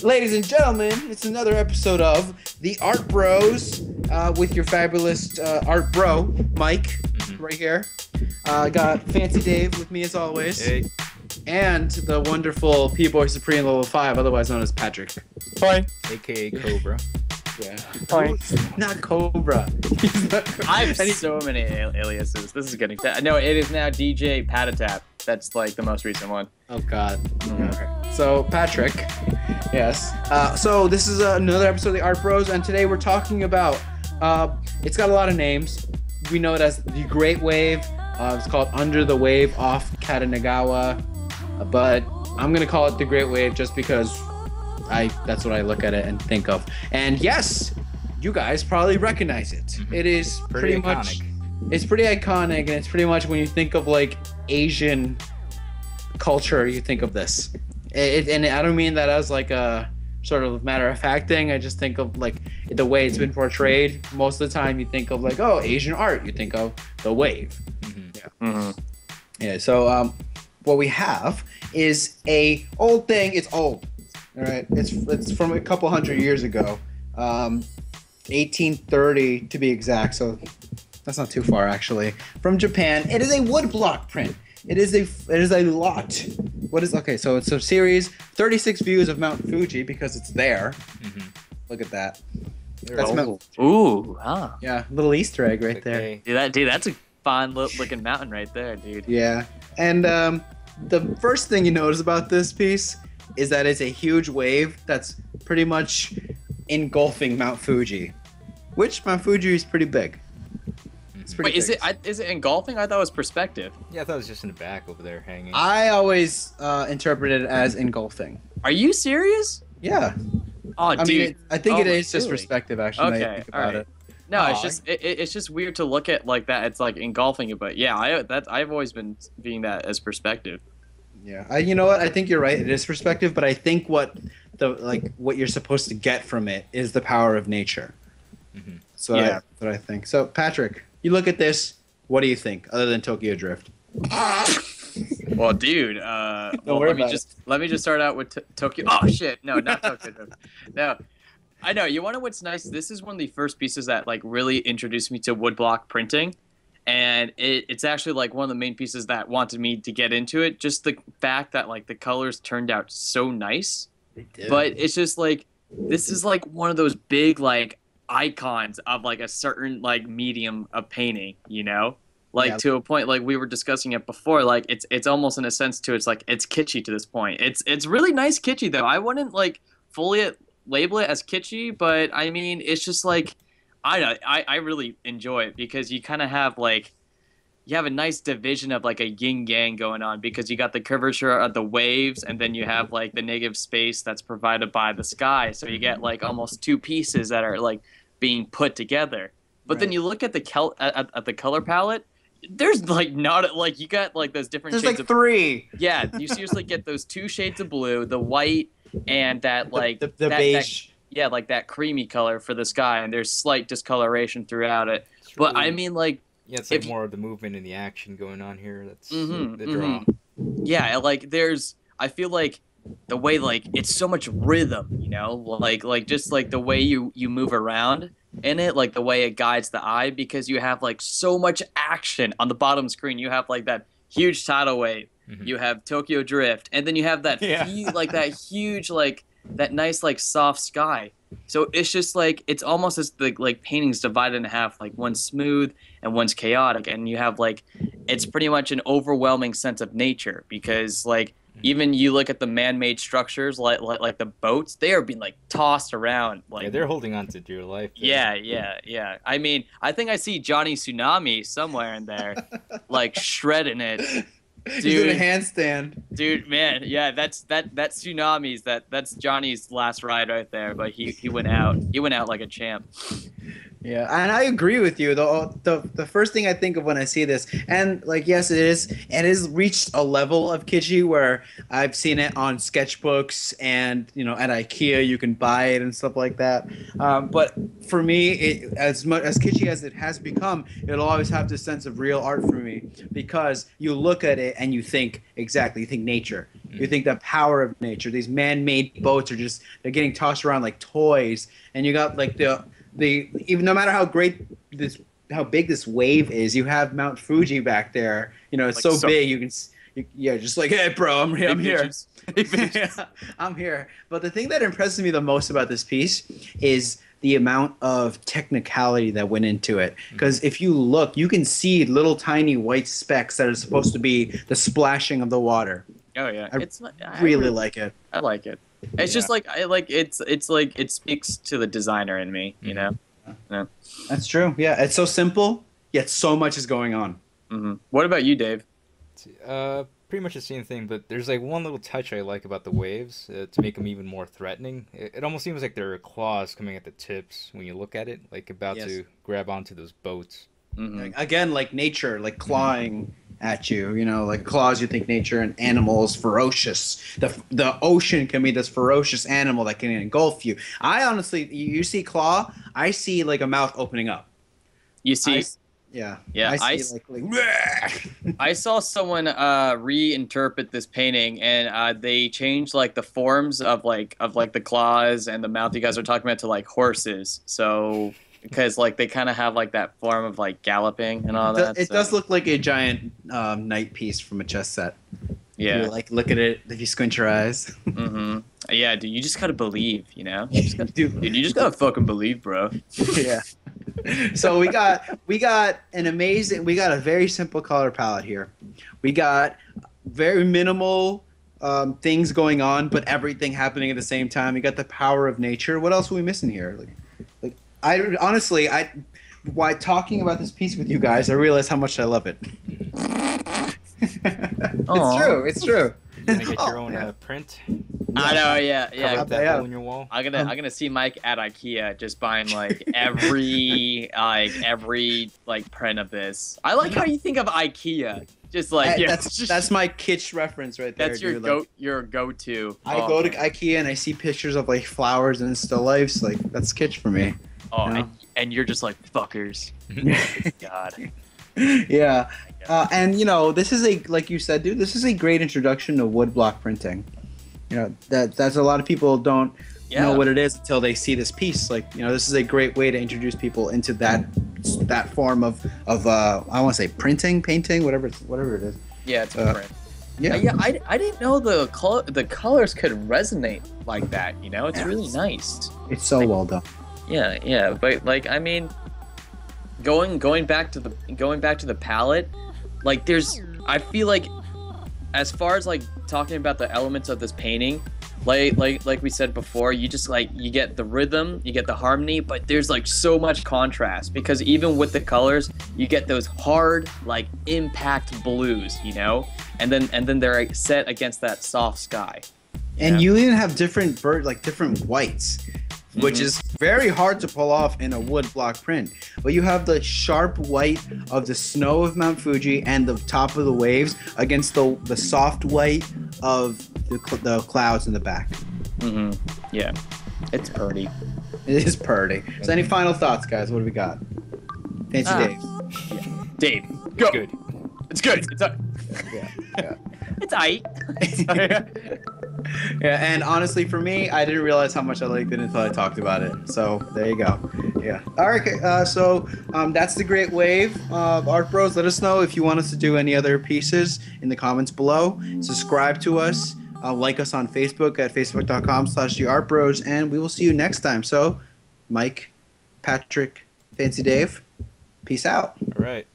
Ladies and gentlemen, it's another episode of The Art Bros with your fabulous art bro, Mike, right here. Got Fancy Dave with me as always. Hey. And the wonderful P-Boy Supreme Level 5, otherwise known as Patrick. Hi. AKA Cobra. Yeah. Hi. Not Cobra. I have so many aliases. This is getting... No, it is now DJ Patatap. That's like the most recent one. Oh, God. Okay. So, Patrick. Yes. So, this is another episode of The Art Bros, and today we're talking about... it's got a lot of names. We know it as The Great Wave. It's called Under the Wave off Kanagawa. But I'm going to call it The Great Wave just because that's what I look at it and think of. And yes, you guys probably recognize it. Mm-hmm. It is pretty much... It's pretty iconic, and it's pretty much when you think of like Asian culture, you think of this. And I don't mean that as like a sort of matter of fact thing. I just think of like the way it's been portrayed. Most of the time, you think of like, oh, Asian art. You think of the wave. Mm-hmm. Yeah. Mm-hmm. Yeah. So what we have is a old thing. It's old. All right. It's from a couple hundred years ago, 1830 to be exact. So. That's not too far, actually. From Japan, it is a woodblock print. It is a lot. What is okay? So it's a series, 36 views of Mount Fuji because it's there. Mm-hmm. Look at that. That's Mount. Ooh, huh. Yeah, little Easter egg right there. Dude, that's a fine looking mountain right there, dude. Yeah, and the first thing you notice about this piece is that it's a huge wave that's pretty much engulfing Mount Fuji, which Mount Fuji is pretty big. Wait, is it engulfing? I thought it was perspective. Yeah, I thought it was just in the back over there hanging. I always interpreted it as engulfing. Are you serious? Yeah. Oh, dude. Mean, I think it is just perspective, actually. Okay, now you think about it. No, it's just weird to look at like that. It's like engulfing it, but yeah, I've always been viewing that as perspective. Yeah, you know what? I think you're right. It is perspective, but I think what you're supposed to get from it is the power of nature. Mm-hmm. So yeah, that's what I think. So Patrick. You look at this, what do you think, other than Tokyo Drift? Well, dude, let me just start out with Tokyo. Oh shit, no, not Tokyo Drift. No, I know. You want to know what's nice? This is one of the first pieces that like really introduced me to woodblock printing, and it's actually like one of the main pieces that wanted me to get into it. Just the fact that like the colors turned out so nice, they did. But it's just like this is like one of those big like icons of like a certain like medium of painting, you know, like to a point like we were discussing it before, like it's almost in a sense to it's like it's kitschy to this point. It's really nice kitschy though. I wouldn't like fully label it as kitschy, but I mean it's just like I really enjoy it because you kind of have like you have a nice division of like a yin yang going on because you got the curvature of the waves and then you have like the negative space that's provided by the sky, so you get like almost two pieces that are like being put together. But then you look at the at the color palette, there's like not like you got like those different there's shades like three. Yeah, you seriously get those two shades of blue, the white and that like the beige. Like that creamy color for the sky, and there's slight discoloration throughout it. But I mean like it's like more of the movement and the action going on here. That's the draw. Yeah, like I feel like the way like it's so much rhythm, you know, like just like the way you move around in it, like the way it guides the eye, because you have like so much action on the bottom screen. You have like that huge tidal wave, you have Tokyo Drift, and then you have that like that huge like that nice like soft sky. So it's just like it's almost as the like paintings divided in half, like one's smooth and one's chaotic, and you have like it's pretty much an overwhelming sense of nature because like even you look at the man-made structures like the boats, they are being like tossed around like they're holding on to dear life. Yeah. I mean, I think I see Johnny Tsunami somewhere in there like shredding it. Dude, he's in a handstand. Dude, man, yeah, that's Tsunami's that's Johnny's last ride right there, but he went out. He went out like a champ. Yeah, and I agree with you. The first thing I think of when I see this, and like yes, it has reached a level of kitschy where I've seen it on sketchbooks and at IKEA you can buy it and stuff like that. But for me, as much as kitschy as it has become, it'll always have this sense of real art for me because you look at it and you think nature. You think the power of nature. These man-made boats they're getting tossed around like toys, and you got like the even no matter how big this wave is, you have Mount Fuji back there. It's like so big you can. Just like, hey, bro, I'm here. I'm here. But the thing that impresses me the most about this piece is the amount of technicality that went into it. Because if you look, you can see little tiny white specks that are supposed to be the splashing of the water. Oh yeah, I really like it. I like it. It's just like it's like it speaks to the designer in me, Yeah. That's true. Yeah, it's so simple, yet so much is going on. What about you, Dave? Pretty much the same thing, but there's like one little touch I like about the waves to make them even more threatening. It almost seems like there are claws coming at the tips when you look at it, like about to grab onto those boats. Again, like nature, like clawing at you. Like claws. You think nature and animals ferocious. The ocean can be this ferocious animal that can engulf you. I honestly, you see claw, I see like a mouth opening up. You see. Yeah. I saw someone reinterpret this painting, and they changed like the forms of the claws and the mouth you guys are talking about to like horses. So because like they kind of have like that form of like galloping and all that. It does look like a giant knight piece from a chess set. Yeah. You like look at it if you squint your eyes. Yeah, dude, you just gotta believe, You just gotta, dude, you just gotta fucking believe, bro. Yeah. So we got a very simple color palette here. We got very minimal things going on, but everything happening at the same time. We got the power of nature. What else are we missing here? While talking about this piece with you guys, I realized how much I love it. It's true. You're gonna get your own print. I know, yeah. Cover up that hole in your wall. I'm gonna see Mike at IKEA just buying like every print of this. I like how you think of IKEA. Just like that's my kitsch reference right there. That's your go-to. I go to IKEA and I see pictures of like flowers and still lifes. Like that's kitsch for me. Oh, and you're just like fuckers. God. Yeah. And this is like you said, dude, this is a great introduction to woodblock printing. That's a lot of people don't know what it is until they see this piece. Like, this is a great way to introduce people into that form of I want to say printing, painting, whatever it is. Yeah, it's a print. Yeah, I didn't know the colors could resonate like that. It's really nice. It's so well done. Yeah, but like I mean, going back to the palette, like I feel like as far as like talking about the elements of this painting, like we said before, you just like you get the rhythm, you get the harmony, but there's like so much contrast because even with the colors, you get those hard like impact blues, and then they're like, set against that soft sky. And you even have different whites, which is very hard to pull off in a wood block print. But you have the sharp white of the snow of Mount Fuji and the top of the waves against the soft white of the clouds in the back. Yeah, it's pretty. It is pretty. So any final thoughts, guys? What do we got? Fancy Dave. Yeah. Dave, go. It's good. It's yeah. It's aight. Yeah, and honestly, for me, I didn't realize how much I liked it until I talked about it. So there you go. Yeah. All right. So that's the Great Wave of Art Bros. Let us know if you want us to do any other pieces in the comments below. Subscribe to us. Like us on Facebook at facebook.com/theartbros, and we will see you next time. So, Mike, Patrick, Fancy Dave, peace out. All right.